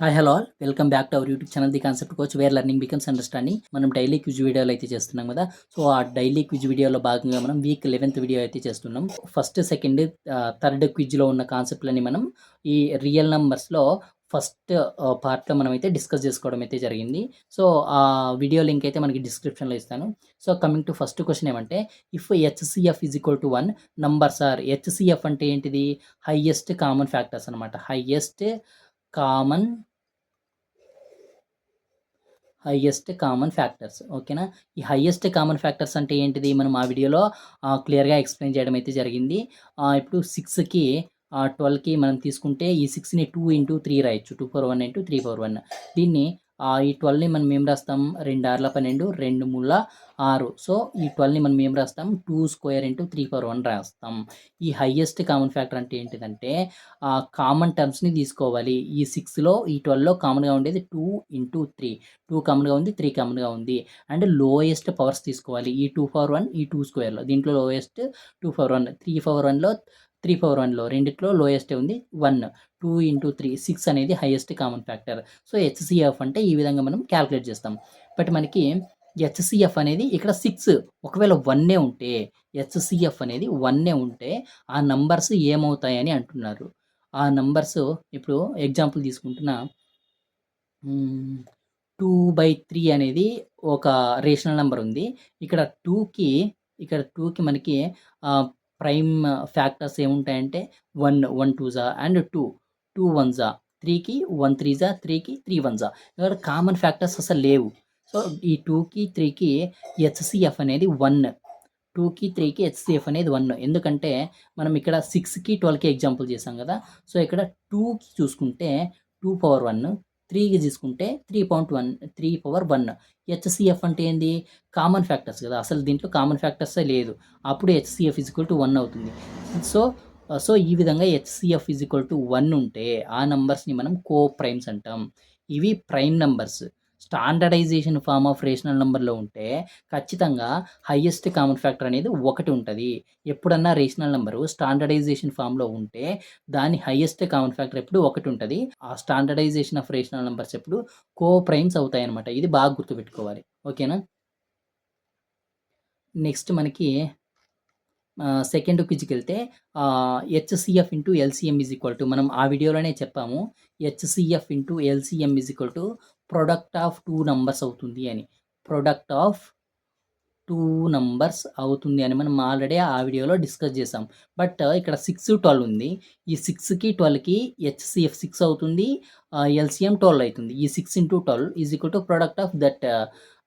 Hi hello all welcome back to our YouTube channel the concept coach where learning becomes understanding. మనం daily quiz వీడియోలు అయితే చేస్తున్నాం కదా. So ఆ daily quiz వీడియోలో భాగంగా మనం వీక్ 11th వీడియో అయితే చేస్తున్నాం. ఫస్ట్ సెకండ్ థర్డ్ క్విజ్లో ఉన్న కాన్సెప్ట్లని మనం ఈ రియల్ నంబర్స్లో ఫస్ట్ పార్ట్లో మనం అయితే డిస్కస్ చేసుకోవడం అయితే జరిగింది. సో ఆ వీడియో లింక్ అయితే మనకి డిస్క్రిప్షన్లో ఇస్తాను. So coming to first question ఏమంటే, if HCF is equal to 1 numbers are. HCF అంటే ఏంటిది? హైయెస్ట్ కామన్ ఫ్యాక్టర్స్ అనమాట. Highest common factors. ఓకేనా? ఈ హైయెస్ట్ కామన్ ఫ్యాక్టర్స్ అంటే ఏంటిది? మనం ఆ వీడియోలో క్లియర్‌గా ఎక్స్‌ప్లెయిన్ చేయడం అయితే జరిగింది. ఇప్పుడు 6కి 12కి మనం తీసుకుంటే ఈ 6ని 2 ఇంటూ 3 రాయొచ్చు. 2 పవర్ 1 ఇంటూ 3 పవర్ 1. దీన్ని ఈ 12ని మనం ఏం రాస్తాం? 2 ఆర్ల 12, 2 మూల 6. సో ఈ 12ని మనం ఏం రాస్తాం? 2 స్క్వేర్ ఇంటూ 3 పవర్ 1 రాస్తాం. ఈ హైయెస్ట్ కామన్ ఫ్యాక్టర్ అంటే ఏంటిదంటే కామన్ టర్మ్స్‌ని తీసుకోవాలి. ఈ 6లో ఈ 12లో కామన్‌గా ఉండేది 2 ఇంటూ 3. 2 కామన్‌గా ఉంది, 3 కామన్‌గా ఉంది. అండ్ లోయెస్ట్ పవర్స్ తీసుకోవాలి. ఈ 2 పవర్ 1, ఈ 2 స్క్వేర్‌లో. దీంట్లో లోయెస్ట్ 2 పవర్ 1, 3 పవర్ 1లో 3 పవర్ 1లో రెండిట్లో లోయెస్టే ఉంది 1. 2 ఇంటూ 3 6 అనేది highest common factor. So HCF అంటే ఈ విధంగా మనం క్యాలిక్యులేట్ చేస్తాం. బట్ మనకి హెచ్సిఎఫ్ అనేది ఇక్కడ 6 ఒకవేళ 1 ఉంటే, హెచ్సిఎఫ్ అనేది 1 ఉంటే ఆ నంబర్స్ ఏమవుతాయని అంటున్నారు. ఆ నంబర్స్ ఇప్పుడు ఎగ్జాంపుల్ తీసుకుంటున్నా. 2/3 అనేది ఒక రేషనల్ నంబర్ ఉంది. ఇక్కడ 2కి మనకి ప్రైమ్ ఫ్యాక్టర్స్ ఏముంటాయంటే 1, 1 2 అండ్ 2, 2 1 3కి 1 3 3కి 3 1 ఇక్కడ కామన్ ఫ్యాక్టర్స్ అసలు లేవు. సో ఈ 2కి 3కి హెచ్సిఎఫ్ అనేది 1. 2కి 3కి హెచ్సిఎఫ్ అనేది 1. ఎందుకంటే మనం ఇక్కడ 6కి 12కి ఎగ్జాంపుల్ చేసాం కదా. సో ఇక్కడ 2కి చూసుకుంటే 2 పవర్ 1, 3కి తీసుకుంటే 3 పవర్ 1. హెచ్సిఎఫ్ అంటే ఏంది? కామన్ ఫ్యాక్టర్స్ కదా. అసలు దీంట్లో కామన్ ఫ్యాక్టర్సే లేదు. అప్పుడు హెచ్సిఎఫ్ ఈజ్ ఈక్వల్ టు 1 అవుతుంది. సో ఈ విధంగా హెచ్సిఎఫ్ ఈజ్ ఈక్వల్ టు 1 ఉంటే ఆ నంబర్స్ని మనం కో ప్రైమ్స్ అంటాం. ఇవి prime numbers. Standardization form of rational నంబర్లో ఉంటే ఖచ్చితంగా హైయెస్ట్ కామన్ ఫ్యాక్టర్ అనేది 1 ఉంటుంది. ఎప్పుడన్నా రేషనల్ నంబరు స్టాండర్డైజేషన్ ఫామ్‌లో ఉంటే దాని హైయెస్ట్ కామన్ ఫ్యాక్టర్ ఎప్పుడు 1 ఉంటది. ఆ స్టాండర్డైజేషన్ ఆఫ్ రేషనల్ నంబర్స్ ఎప్పుడు కో ప్రైమ్స్ అవుతాయన్నమాట. ఇది బాగా గుర్తుపెట్టుకోవాలి. ఓకేనా? నెక్స్ట్ మనకి సెకండ్ క్విజ్‌కెళ్తే HCF into LCM is equal to, మనం ఆ వీడియోలోనే చెప్పాము. HCF into LCM is equal to product of 2 numbers అవుతుంది అని. ప్రొడక్ట్ ఆఫ్ 2 నంబర్స్ అవుతుంది అని మనం ఆల్రెడీ ఆ వీడియోలో డిస్కస్ చేసాం. బట్ ఇక్కడ 6, 12 ఉంది. ఈ 6కి 12కి హెచ్సిఎఫ్ 6 అవుతుంది. ఎల్సిఎం 12 అవుతుంది. ఈ 6 into 12 is equal to product of that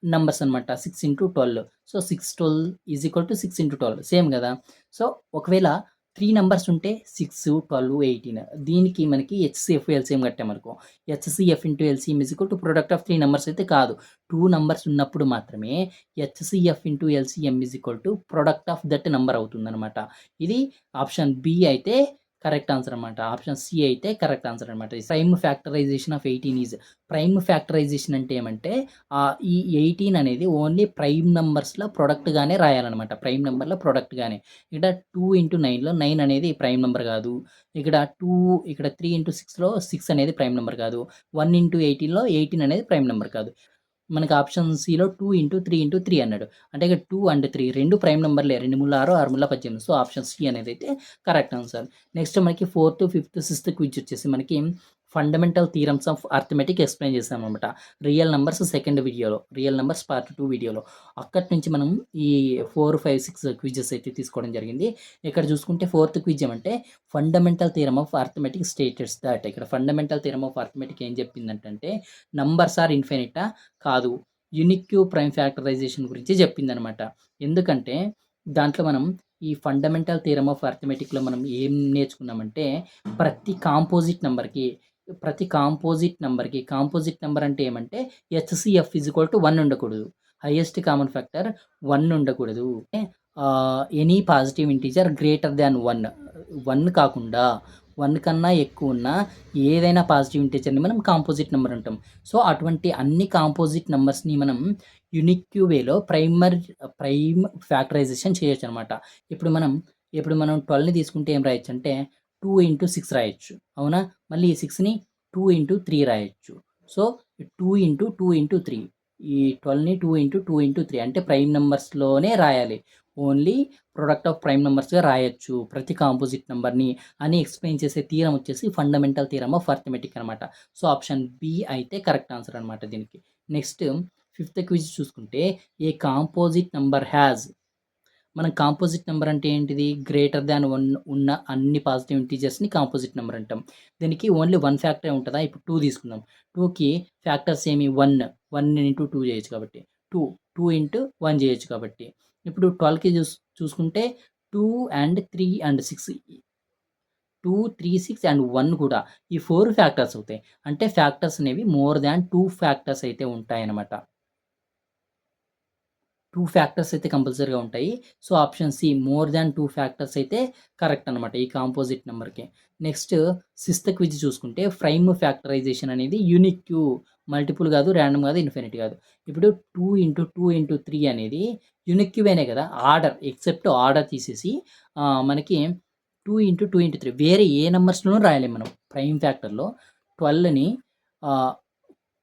numbers అనమాట. 6 into 12. So 6 12 is equal to 6 into 12 same కదా. సో ఒకవేళ 3 నంబర్స్ ఉంటే 6, 12, 18 దీనికి మనకి హెచ్సిఎఫ్, ఎల్సిఎం కట్టామనుకో, HCF into LCM is equal to product of 3 numbers అయితే కాదు. 2 నంబర్స్ ఉన్నప్పుడు మాత్రమే HCF into LCM is equal to product of that number అవుతుందనమాట. ఇది ఆప్షన్ బి అయితే కరెక్ట్ ఆన్సర్ అనమాట. ఆప్షన్ సి అయితే కరెక్ట్ ఆన్సర్ అనమాట. Prime factorization of 18 is. Prime factorization అంటే ఏమంటే ఈ 18 అనేది ఓన్లీ ప్రైమ్ నంబర్స్‌లో ప్రొడక్ట్‌గానే రాయాలనమాట. ప్రైమ్ నంబర్‌లో ప్రొడక్ట్‌గానే. ఇక్కడ 2 ఇంటూ 9లో 9 అనేది ప్రైమ్ నంబర్ కాదు. ఇక్కడ 3 ఇంటూ 6లో 6 అనేది ప్రైమ్ నంబర్ కాదు. 1 ఇంటూ 18లో 18 అనేది ప్రైమ్ నంబర్ కాదు. మనకి ఆప్షన్ సిలో 2 ఇంటూ 3 ఇంటూ 3 అన్నాడు. అంటే ఇక్కడ 2 అండ్ 3 రెండు ప్రైమ్ నంబర్‌లే. 2 మూల 6, 6 మూల 18. సో ఆప్షన్ సి అనేదైతే కరెక్ట్ ఆన్సర్. నెక్స్ట్ మనకి 4th, 5th, 6th క్విజ్ వచ్చేసి మనకి fundamental theorems of arithmetic explain చేసామనమాట. రియల్ నంబర్స్ సెకండ్ వీడియోలో, రియల్ నంబర్స్ పార్ట్ 2 వీడియోలో. అక్కడి నుంచి మనం ఈ 4, 5, 6 క్విజెస్ అయితే తీసుకోవడం జరిగింది. ఇక్కడ చూసుకుంటే 4th క్విజ్ ఏమంటే fundamental theorem of arithmetic states that. ఇక్కడ ఫండమెంటల్ థీరమ్ ఆఫ్ అర్థమెటిక్ ఏం చెప్పిందంటే నంబర్స్ ఆర్ ఇన్ఫినిటా? కాదు. యూనిక్ ప్రైమ్ ఫ్యాక్టరైజేషన్ గురించి చెప్పిందనమాట. ఎందుకంటే దాంట్లో మనం ఈ ఫండమెంటల్ థియరమ్ ఆఫ్ అర్థమెటిక్‌లో మనం ఏం నేర్చుకున్నామంటే ప్రతి కాంపోజిట్ కాంపోజిట్ నంబర్ అంటే ఏమంటే హెచ్సిఎఫ్ ఈజ్ ఈక్వల్ టు 1 ఉండకూడదు. హైయెస్ట్ కామన్ ఫ్యాక్టర్ 1 ఉండకూడదు. Any positive integer greater than 1. 1 కాకుండా 1 కన్నా ఎక్కువ ఉన్న ఏదైనా పాజిటివ్ ఇంటిజర్‌ని మనం కాంపోజిట్ నంబర్ అంటాం. సో అటువంటి అన్ని కాంపోజిట్ నంబర్స్‌ని మనం యూనిక్ వేలో ప్రైమ్ ఫ్యాక్టరైజేషన్ చేయొచ్చనమాట. ఇప్పుడు మనం 12ని తీసుకుంటే ఏం రాయొచ్చంటే 2 ఇంటూ 6 రాయొచ్చు. అవునా? మళ్ళీ ఈ 6ని 2 ఇంటూ 3 రాయొచ్చు. సో, 2 ఇంటూ 2 ఇంటూ 3 ఈ 12ని 2 ఇంటూ 2 ఇంటూ 3 అంటే ప్రైమ్ నంబర్స్‌లోనే రాయాలి. ఓన్లీ ప్రొడక్ట్ ఆఫ్ ప్రైమ్ నంబర్స్‌గా రాయొచ్చు ప్రతి కాంపోజిట్ నంబర్‌ని అని ఎక్స్‌ప్లెయిన్ చేసే థియరమ్ వచ్చేసి ఫండమెంటల్ థియరమ్ ఆఫ్ అర్థమెటిక్ అనమాట. సో, ఆప్షన్ బి అయితే కరెక్ట్ ఆన్సర్ అనమాట దీనికి. నెక్స్ట్ ఫిఫ్త్ క్విజ్ చూసుకుంటే ఏ కాంపోజిట్ నంబర్ హ్యాస్ మనం కాంపోజిట్ నెంబర్ అంటే ఏంటిది? గ్రేటర్ థాన్ 1 ఉన్న అన్ని పాజిటివ్ ఇంటీజర్స్‌ని కాంపోజిట్ నెంబర్ అంటాం. దీనికి ఓన్లీ 1 ఫ్యాక్టరే ఉంటదా? ఇప్పుడు 2 తీసుకుందాం. 2కి ఫ్యాక్టర్స్ ఏమి 1, 1 ఇంటూ 2 చేయొచ్చు కాబట్టి. 2, 2 ఇంటూ 1 చేయొచ్చు కాబట్టి. ఇప్పుడు 12కి చూసుకుంటే 2 అండ్ 3 అండ్ 6 2, 3, 6 అండ్ 1 కూడా ఈ 4 ఫ్యాక్టర్స్ అవుతాయి. అంటే ఫ్యాక్టర్స్ అనేవి మోర్ థాన్ 2 ఫ్యాక్టర్స్ అయితే ఉంటాయన్నమాట. 2 ఫ్యాక్టర్స్ అయితే కంపల్సరీగా ఉంటాయి. So, option C more than 2 factors అయితే కరెక్ట్ అనమాట ఈ కాంపోజిట్ నంబర్‌కి. నెక్స్ట్ సిక్స్త్ క్విజ్ చూసుకుంటే ప్రైమ్ ఫ్యాక్టరైజేషన్ అనేది యూనిక్, మల్టిపుల్ కాదు, రాండమ్ కాదు, ఇన్ఫినిట్ కాదు. ఇప్పుడు 2 ఇంటూ 2 ఇంటూ 3 అనేది యూనిక్ క్యూబేనే కదా! ఆర్డర్ ఎక్సెప్ట్ ఆర్డర్ తీసేసి మనకి 2 ఇంటూ 2 ఇంటూ 3 వేరే ఏ నంబర్స్‌లోనూ రాయలేం మనం. ప్రైమ్ ఫ్యాక్టర్‌లో 12ని ఆహ్,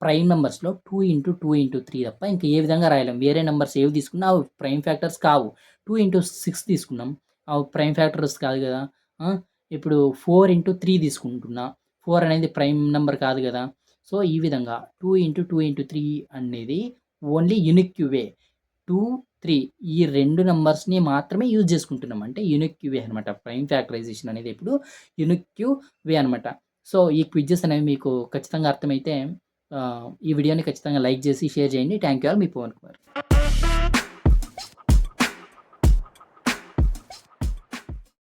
ప్రైమ్ నంబర్స్‌లో 2 ఇంటూ 2 ఇంటూ 3 తప్ప ఇంక ఏ విధంగా రాయలేం. వేరే నంబర్స్ ఏవి తీసుకున్నా అవి ప్రైమ్ ఫ్యాక్టర్స్ కావు. 2 ఇంటూ 6 తీసుకున్నాం. అవి ప్రైమ్ ఫ్యాక్టర్స్ కాదు గదా! ఆ! ఇప్పుడు 4 ఇంటూ 3 తీసుకుంటున్నా. 4 అనేది ప్రైమ్ నంబర్ కాదు గదా! సో, ఈ విధంగా 2 ఇంటూ 2 ఇంటూ 3 అనేది ఓన్లీ యూనిక్ క్యూబే. 2, 3 ఈ 2 నంబర్స్‌ని మాత్రమే యూజ్ చేసుకుంటున్నాం. అంటే యూనిక్ క్యూబే అనమాట. ప్రైమ్ ఫ్యాక్టరైజేషన్ అనేది ఇప్పుడు యూనిక్ క్యూబే అనమాట. సో, ఈ క్విజెస్ అనేవి మీకు ఖచ్చితంగా అర్థమైతే ఈ వీడియోని ఖచ్చితంగా లైక్ చేసి షేర్ చేయండి. Thank you all. మీ పవన్ కుమార్.